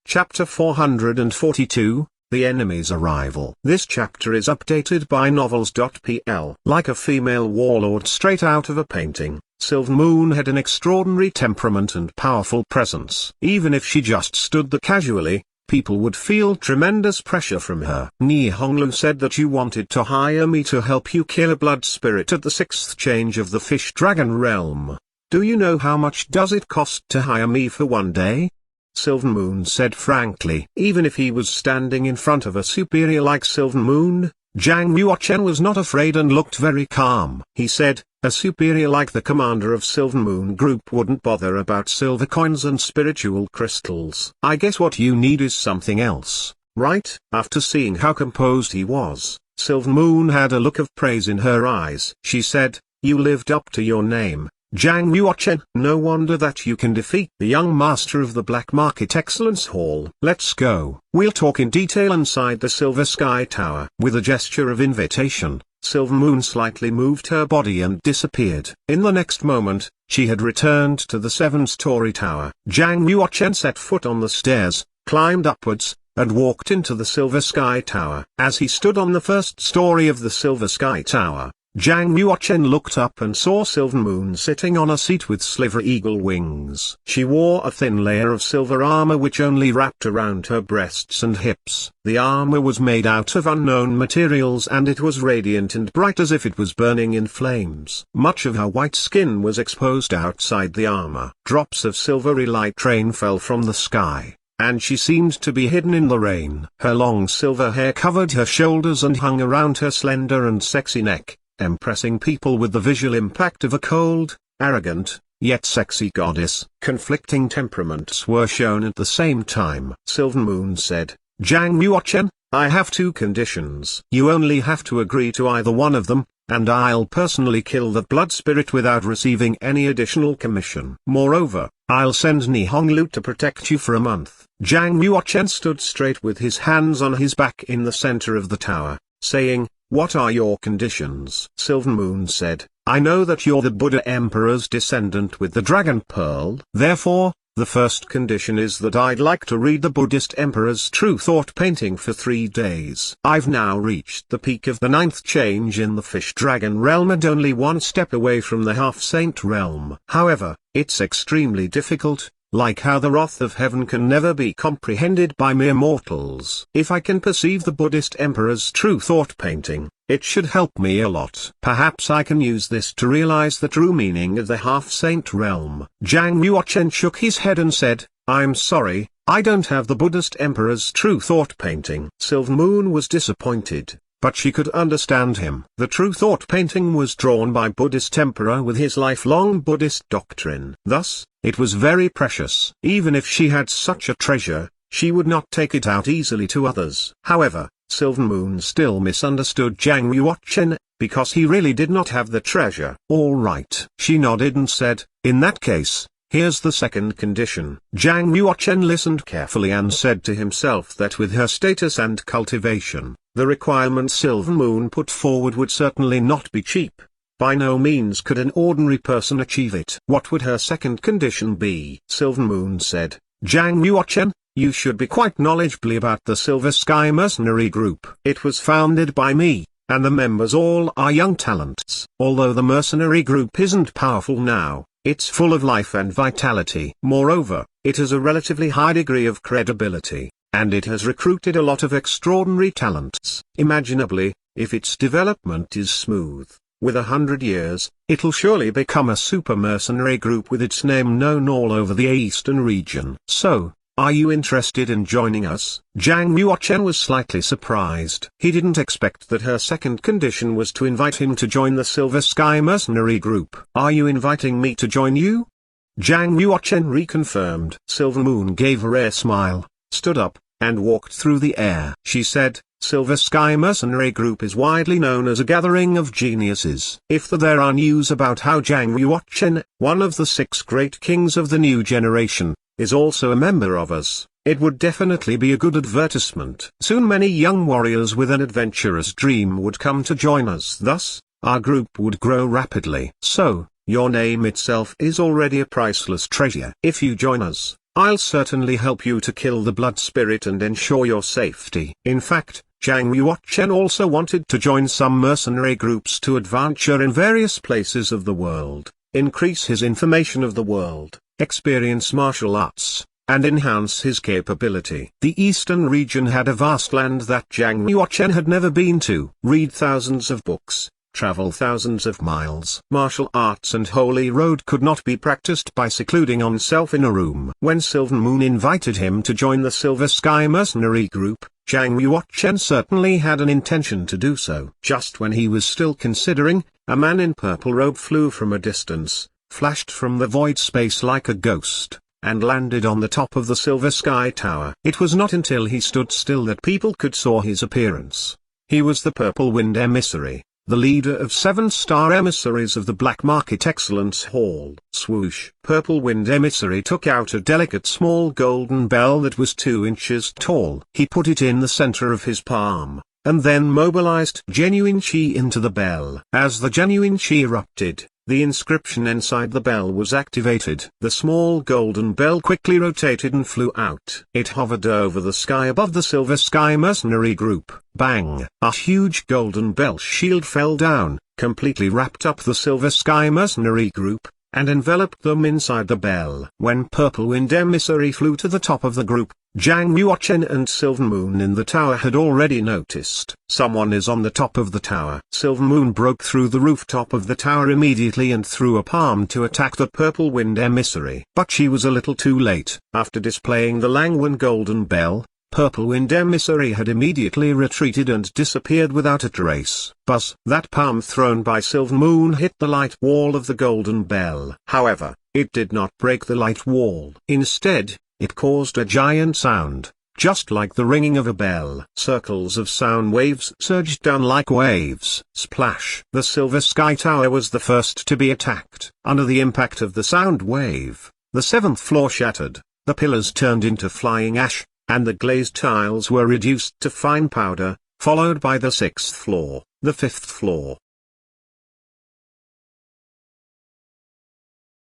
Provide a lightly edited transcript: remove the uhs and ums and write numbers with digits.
Chapter 442, The Enemy's Arrival. This chapter is updated by Novels.pl. Like a female warlord straight out of a painting, Sylvan had an extraordinary temperament and powerful presence. Even if she just stood there casually, people would feel tremendous pressure from her. Nihonglu said that you wanted to hire me to help you kill a blood spirit at the 6th change of the Fish Dragon realm. Do you know how much does it cost to hire me for one day? Sylvan said frankly. Even if he was standing in front of a superior like Sylvan, Zhang Yuochen was not afraid and looked very calm. He said, a superior like the commander of Sylvan Group wouldn't bother about silver coins and spiritual crystals. I guess what you need is something else, right? After seeing how composed he was, Sylvan had a look of praise in her eyes. She said, you lived up to your name, Zhang Yuochen. No wonder that you can defeat the young master of the Black Market Excellence Hall. Let's go. We'll talk in detail inside the Silver Sky Tower. With a gesture of invitation, Sylvan slightly moved her body and disappeared. In the next moment, she had returned to the 7-story tower. Zhang Yuochen set foot on the stairs, climbed upwards, and walked into the Silver Sky Tower. As he stood on the 1st story of the Silver Sky Tower, Zhang Yuochen looked up and saw Sylvan sitting on a seat with sliver eagle wings. She wore a thin layer of silver armor which only wrapped around her breasts and hips. The armor was made out of unknown materials and it was radiant and bright as if it was burning in flames. Much of her white skin was exposed outside the armor. Drops of silvery light rain fell from the sky, and she seemed to be hidden in the rain. Her long silver hair covered her shoulders and hung around her slender and sexy neck, impressing people with the visual impact of a cold, arrogant, yet sexy goddess. Conflicting temperaments were shown at the same time. Sylvan said, Zhang Yuochen, I have 2 conditions. You only have to agree to either one of them, and I'll personally kill the blood spirit without receiving any additional commission. Moreover, I'll send Nihonglu to protect you for a month. Zhang Yuochen stood straight with his hands on his back in the center of the tower, saying, what are your conditions? Sylvan said, I know that you're the Buddha Emperor's descendant with the Dragon Pearl. Therefore, the first condition is that I'd like to read the Buddhist Emperor's True Thought painting for 3 days. I've now reached the peak of the 9th change in the Fish Dragon realm and only 1 step away from the Half-Saint realm. However, it's extremely difficult, like how the wrath of heaven can never be comprehended by mere mortals. If I can perceive the Buddhist Emperor's True Thought painting, it should help me a lot. Perhaps I can use this to realize the true meaning of the Half-Saint realm. Zhang Yuochen shook his head and said, I'm sorry, I don't have the Buddhist Emperor's True Thought painting. Sylvan was disappointed, but she could understand him. The True Thought painting was drawn by Buddhist Emperor with his lifelong Buddhist doctrine. Thus, it was very precious. Even if she had such a treasure, she would not take it out easily to others. However, Sylvan still misunderstood Zhang Yuochen, because he really did not have the treasure. All right. She nodded and said, in that case, here's the second condition. Zhang Yuochen listened carefully and said to himself that with her status and cultivation, the requirements Sylvan put forward would certainly not be cheap. By no means could an ordinary person achieve it. What would her second condition be? Sylvan said, Zhang Yuochen, you should be quite knowledgeable about the Silver Sky Mercenary Group. It was founded by me, and the members all are young talents. Although the mercenary group isn't powerful now, it's full of life and vitality. Moreover, it has a relatively high degree of credibility, and it has recruited a lot of extraordinary talents. Imaginably, if its development is smooth, with 100 years, it'll surely become a super mercenary group with its name known all over the eastern region. So, are you interested in joining us? Zhang Yuochen was slightly surprised. He didn't expect that her second condition was to invite him to join the Silver Sky Mercenary Group. Are you inviting me to join you? Zhang Yuochen reconfirmed. Sylvan gave a rare smile, stood up, and walked through the air. She said, Silver Sky Mercenary Group is widely known as a gathering of geniuses. If there are news about how Zhang Yuochen, one of the 6 great kings of the new generation, is also a member of us, it would definitely be a good advertisement. Soon many young warriors with an adventurous dream would come to join us. Thus, our group would grow rapidly. So, your name itself is already a priceless treasure. If you join us, I'll certainly help you to kill the blood spirit and ensure your safety. In fact, Zhang Yuochen also wanted to join some mercenary groups to adventure in various places of the world, increase his information of the world, experience martial arts, and enhance his capability. The eastern region had a vast land that Zhang Yuochen had never been to. Read thousands of books, travel thousands of miles. Martial arts and holy road could not be practiced by secluding oneself in a room. When Sylvan Moon invited him to join the Silver Sky mercenary group, Zhang Yuochen certainly had an intention to do so. Just when he was still considering, a man in purple robe flew from a distance, flashed from the void space like a ghost, and landed on the top of the Silver Sky Tower. It was not until he stood still that people could saw his appearance. He was the Purple Wind Emissary, the leader of 7-star emissaries of the Black Market Excellence Hall. Swoosh! Purple Wind Emissary took out a delicate small golden bell that was 2 inches tall. He put it in the center of his palm, and then mobilized genuine chi into the bell. As the genuine chi erupted, the inscription inside the bell was activated. The small golden bell quickly rotated and flew out. It hovered over the sky above the Silver Sky mercenary group. Bang! A huge golden bell shield fell down, completely wrapped up the Silver Sky mercenary group, and enveloped them inside the bell. When Purple Wind Emissary flew to the top of the group, Zhang Yuochen and Sylvan Moon in the tower had already noticed. Someone is on the top of the tower. Sylvan Moon broke through the rooftop of the tower immediately and threw a palm to attack the Purple Wind Emissary. But she was a little too late. After displaying the Langwen golden bell, Purple Wind Emissary had immediately retreated and disappeared without a trace. Buzz! That palm thrown by Sylvan Moon hit the light wall of the golden bell. However, it did not break the light wall. Instead, it caused a giant sound, just like the ringing of a bell. Circles of sound waves surged down like waves. Splash! The Silver Sky Tower was the first to be attacked. Under the impact of the sound wave, the 7th floor shattered, the pillars turned into flying ash, and the glazed tiles were reduced to fine powder, followed by the 6th floor, the 5th floor,